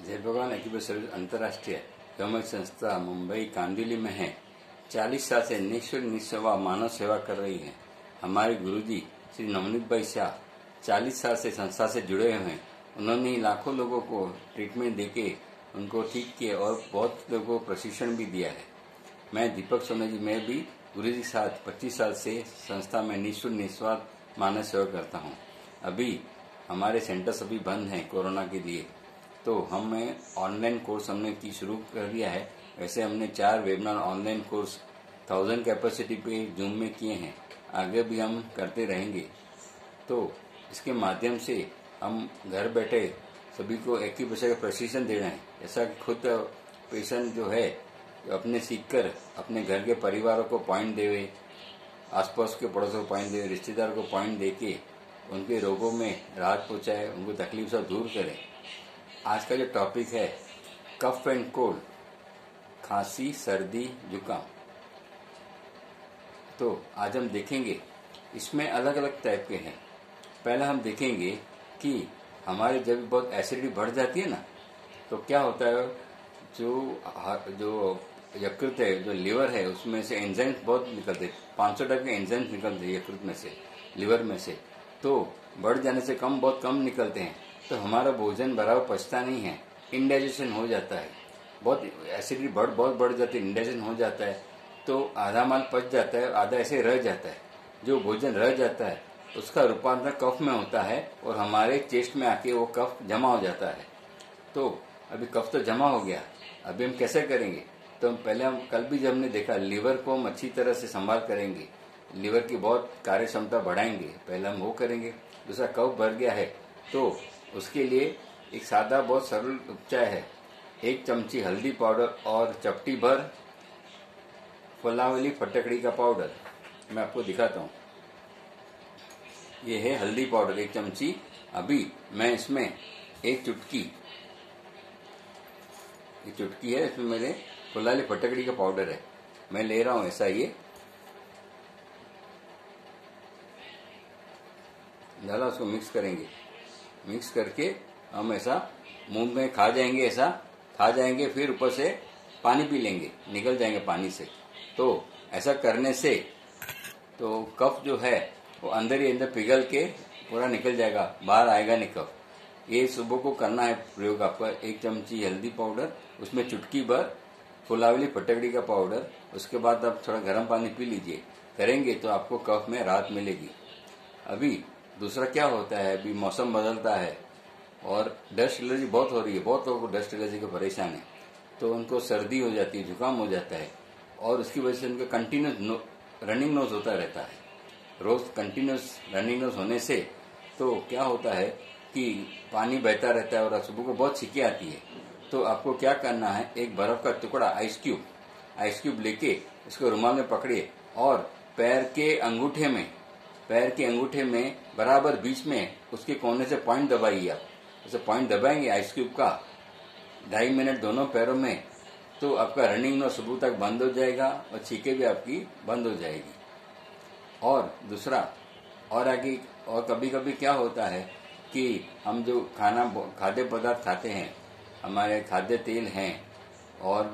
जय भगवान एक्यूप्रेशर अंतर्राष्ट्रीय सामूहिक संस्था मुंबई कांदिवली में है। 40 साल से निःशुल्क निस्सेवा मानव सेवा कर रही है। हमारे गुरुजी श्री नवनीत भाई शाह 40 साल से संस्था से जुड़े हुए हैं। उन्होंने लाखों लोगों को ट्रीटमेंट देके उनको ठीक किया और बहुत लोगों को प्रशिक्षण भी दिया है। मैं दीपक सोनी जी, मैं भी गुरुजी के साथ 25 साल से संस्था में निःशुल्क निस्वार्थ मानव सेवा करता हूँ। अभी हमारे सेंटर सभी बंद हैं कोरोना के लिए, तो हमें ऑनलाइन कोर्स हमने की शुरू कर दिया है। वैसे हमने 4 वेबिनार ऑनलाइन कोर्स 1000 कैपेसिटी पे जूम में किए हैं, आगे भी हम करते रहेंगे। तो इसके माध्यम से हम घर बैठे सभी को एक्यूप्रेशर का प्रशिक्षण दे रहे हैं। ऐसा कि खुद पेशेंट जो है अपने सीखकर अपने घर के परिवारों को पॉइंट देवे, आसपास के पड़ोसों को पॉइंट देवे, रिश्तेदार को पॉइंट देके उनके रोगों में राहत पहुँचाए, उनको तकलीफ से दूर करे। आज का जो टॉपिक है कफ एंड कोल्ड, खांसी, सर्दी, जुकाम। तो आज हम देखेंगे इसमें अलग अलग टाइप के हैं। पहले हम देखेंगे कि हमारे जब बहुत एसिडिटी बढ़ जाती है ना, तो क्या होता है, जो यकृत है, जो लिवर है, उसमें से एंजाइम्स बहुत निकलते, 500 टाइप के एंजाइम्स निकलते हैं यकृत में से, लिवर में से। तो बढ़ जाने से बहुत कम निकलते हैं, तो हमारा भोजन बराबर पचता नहीं है, इंडाइजेशन हो जाता है। बहुत एसिडिटी बहुत बढ़ जाती है, इंडाइजेशन हो जाता है, तो आधा माल पच जाता है, आधा ऐसे रह जाता है। जो भोजन रह जाता है उसका रूपांतर कफ में होता है और हमारे चेस्ट में आके वो कफ जमा हो जाता है। तो अभी कफ तो जमा हो गया, अभी हम कैसे करेंगे? तो हम कल भी जब हमने देखा, लिवर को हम अच्छी तरह से संभाल करेंगे, लिवर की बहुत कार्य क्षमता बढ़ाएंगे। पहले हम वो करेंगे। दूसरा, कफ भर गया है तो उसके लिए एक सादा बहुत सरल उपचार है। 1 चमची हल्दी पाउडर और चपटी भर फुलावली फटकड़ी का पाउडर। मैं आपको दिखाता हूँ। ये है हल्दी पाउडर 1 चमची। अभी मैं इसमें एक चुटकी है, इसमें मेरे फुलावली फटकड़ी का पाउडर है, मैं ले रहा हूँ। ऐसा ये डाला, उसको मिक्स करेंगे। मिक्स करके हम ऐसा मुंह में खा जाएंगे, फिर ऊपर से पानी पी लेंगे, निकल जाएंगे पानी से। तो ऐसा करने से तो कफ जो है वो अंदर ही अंदर पिघल के पूरा निकल जाएगा, बाहर आएगा नहीं कफ। ये सुबह को करना है प्रयोग आपका। 1 चमची हल्दी पाउडर, उसमें चुटकी भर फुलावली फटकड़ी का पाउडर। उसके बाद आप थोड़ा गर्म पानी पी लीजिए। करेंगे तो आपको कफ में राहत मिलेगी। अभी दूसरा क्या होता है, अभी मौसम बदलता है और डस्ट एलर्जी बहुत हो रही है। बहुत लोगों को डस्ट एलर्जी का परेशान है, तो उनको सर्दी हो जाती है, जुकाम हो जाता है, और उसकी वजह से उनका कंटिन्यूस रनिंग नोज होता रहता है। रोज कंटिन्यूस रनिंग नोज होने से तो क्या होता है कि पानी बहता रहता है और सुबह को बहुत छींकें आती है। तो आपको क्या करना है, एक बर्फ का टुकड़ा, आइस क्यूब लेके इसको रुमाल में पकड़िए और पैर के अंगूठे में बराबर बीच में उसके कोने से पॉइंट दबाइए। आप ऐसे पॉइंट दबाएंगे आइस क्यूब का 2.5 मिनट दोनों पैरों में, तो आपका रनिंग नोज सुबह तक बंद हो जाएगा और छींकें भी आपकी बंद हो जाएगी। और दूसरा, और आगे, और कभी कभी क्या होता है कि हम जो खाद्य पदार्थ खाते हैं, हमारे खाद्य तेल हैं और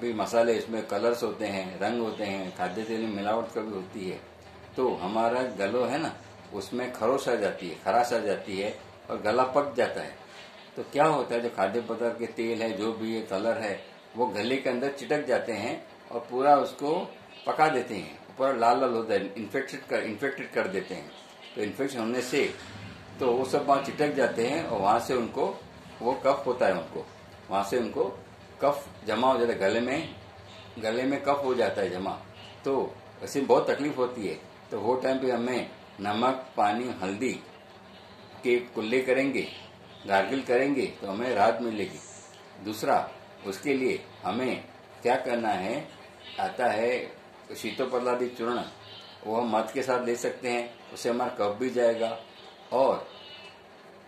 भी मसाले, इसमें कलर्स होते हैं, रंग होते हैं, खाद्य तेल में मिलावट कभी होती है, तो हमारा गलो है ना, उसमें खराश आ जाती है और गला पक जाता है। तो क्या होता है, जो खाद्य पदार्थ के तेल है, जो भी ये कलर है, वो गले के अंदर चिटक जाते हैं और पूरा उसको पका देते हैं, पूरा लाल होता है, इन्फेक्टेड कर देते हैं। तो इन्फेक्शन होने से तो वो सब वहाँ चिटक जाते हैं और वहाँ से उनको वो कफ होता है, वहाँ से उनको कफ जमा हो जाता है, गले में कफ हो जाता है जमा। तो वैसे बहुत तकलीफ होती है। तो वो टाइम पे हमें नमक, पानी, हल्दी के कुल्ले करेंगे, गार्गिल करेंगे, तो हमें राहत मिलेगी। दूसरा, उसके लिए हमें क्या करना है, आता है शीतोपलादी चूर्ण, वो हम मध के साथ ले सकते हैं, उससे हमारा कफ भी जाएगा। और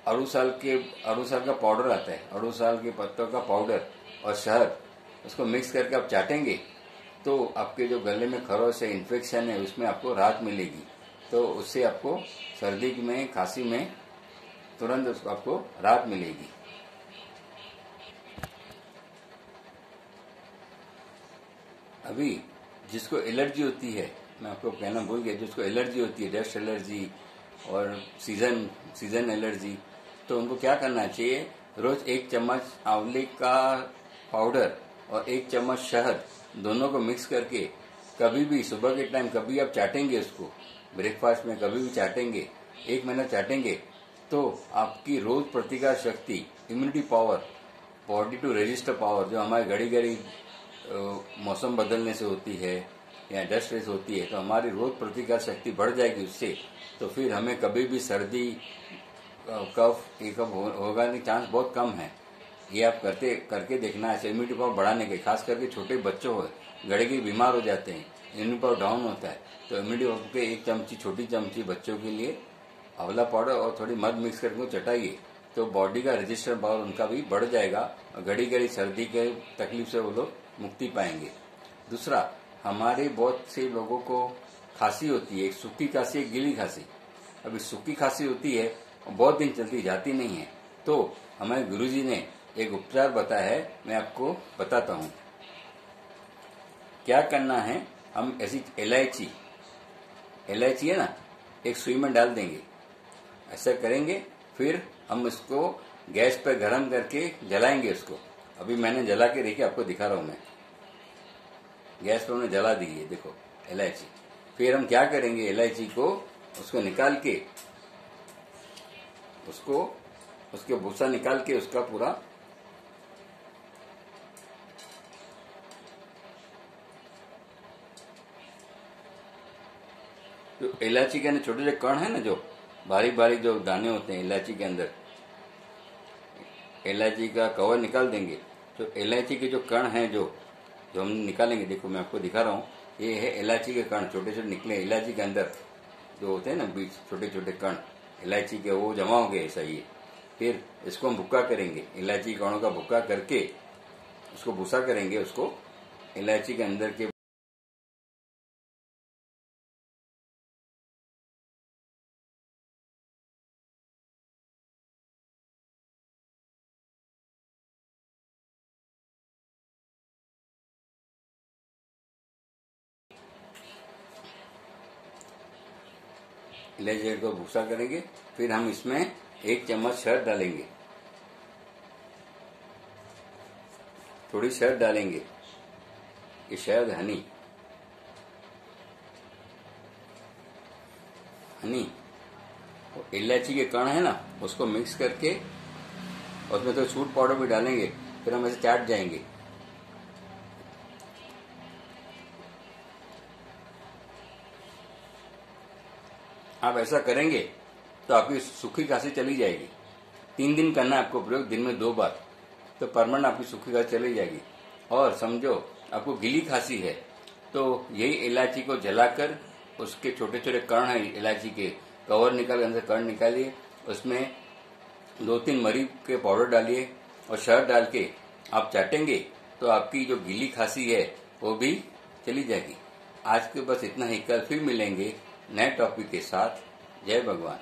अड़ूसाल का पाउडर आता है, अड़ूसाल के पत्तों का पाउडर और शहद, उसको मिक्स करके आप चाटेंगे तो आपके जो गले में खरोश है, इन्फेक्शन है, उसमें आपको राहत मिलेगी। तो उससे आपको सर्दी में, खांसी में तुरंत आपको राहत मिलेगी। अभी जिसको एलर्जी होती है, मैं आपको कहना भूल गया, जिसको एलर्जी होती है, डस्ट एलर्जी और सीजन एलर्जी, तो उनको क्या करना चाहिए, रोज 1 चम्मच आंवले का पाउडर और 1 चम्मच शहद दोनों को मिक्स करके कभी भी सुबह के टाइम कभी आप चाटेंगे, उसको ब्रेकफास्ट में कभी भी चाटेंगे, 1 महीना चाटेंगे, तो आपकी रोग प्रतिकार शक्ति, immunity power, body to register power, जो हमारे घड़ी घड़ी मौसम बदलने से होती है या डस्ट रेस होती है, तो हमारी रोग प्रतिकार शक्ति बढ़ जाएगी उससे। तो फिर हमें कभी भी सर्दी, कफ, ये कफ होगा नहीं, चांस बहुत कम है। ये आप करके देखना है इम्यूनिटी पावर बढ़ाने के। खास करके छोटे बच्चों हो, घड़ी घड़ी बीमार हो जाते हैं, इम्यूनिटी पावर डाउन होता है, तो इम्यूनिटी पावर के 1 चमची, छोटी चमची बच्चों के लिए आंवला पाउडर और थोड़ी मध मिक्स करके चटाइए, तो बॉडी का रजिस्टर पावर उनका भी बढ़ जाएगा और घड़ी घड़ी सर्दी के तकलीफ से वो लोग मुक्ति पाएंगे। दूसरा, हमारे बहुत से लोगों को खांसी होती है, एक सूखी खांसी, एक गीली खांसी। अभी सूखी खांसी होती है और बहुत दिन चलती जाती नहीं है, तो हमारे गुरुजी ने एक उपचार बताया है, मैं आपको बताता हूँ क्या करना है। हम ऐसी इलायची है ना, एक सुई में डाल देंगे, ऐसा करेंगे, फिर हम इसको गैस पर गर्म करके जलाएंगे उसको। अभी मैंने जला के देखिए, आपको दिखा रहा हूं मैं, गैस पर हमने जला दी है, देखो इलायची। फिर हम क्या करेंगे, इलायची को उसको निकाल के, उसके भूसा निकाल के, उसका पूरा जो इलायची के अंदर छोटे छोटे कण है ना, जो बारीक बारीक जो दाने होते हैं इलायची के अंदर, इलायची का कवर निकाल देंगे। तो इलायची के जो कण हैं, जो हम निकालेंगे, देखो मैं आपको दिखा रहा हूँ, ये है इलायची के कण, छोटे छोटे निकले इलायची के अंदर जो होते हैं ना, बीच छोटे छोटे कण इलायची के, वो जमा हो गए ऐसा ही। फिर इसको हम भुक्का करेंगे, इलायची कणों का भुक्का करके उसको भूसा करेंगे, उसको इलायची के अंदर के इलायची को भूसा करेंगे। फिर हम इसमें 1 चम्मच शहद डालेंगे, थोड़ी शहद डालेंगे, ये शहद हनी इलायची के कण है ना, उसको मिक्स करके उसमें तो सूट पाउडर भी डालेंगे। फिर हम ऐसे चाट जाएंगे। आप ऐसा करेंगे तो आपकी सूखी खांसी चली जाएगी। 3 दिन करना है आपको प्रयोग, दिन में 2 बार, तो परमानेंट आपकी सूखी खांसी चली जाएगी। और समझो आपको गीली खांसी है, तो यही इलायची को जलाकर उसके छोटे छोटे कण हैं, इलायची के कवर निकाल, अंदर कण निकालिए, उसमें 2-3 मरी के पाउडर डालिए और शहद डाल के आप चाटेंगे, तो आपकी जो गीली खांसी है वो भी चली जाएगी। आज के बस इतना ही, कल फिर मिलेंगे नए टॉपिक के साथ। जय भगवान।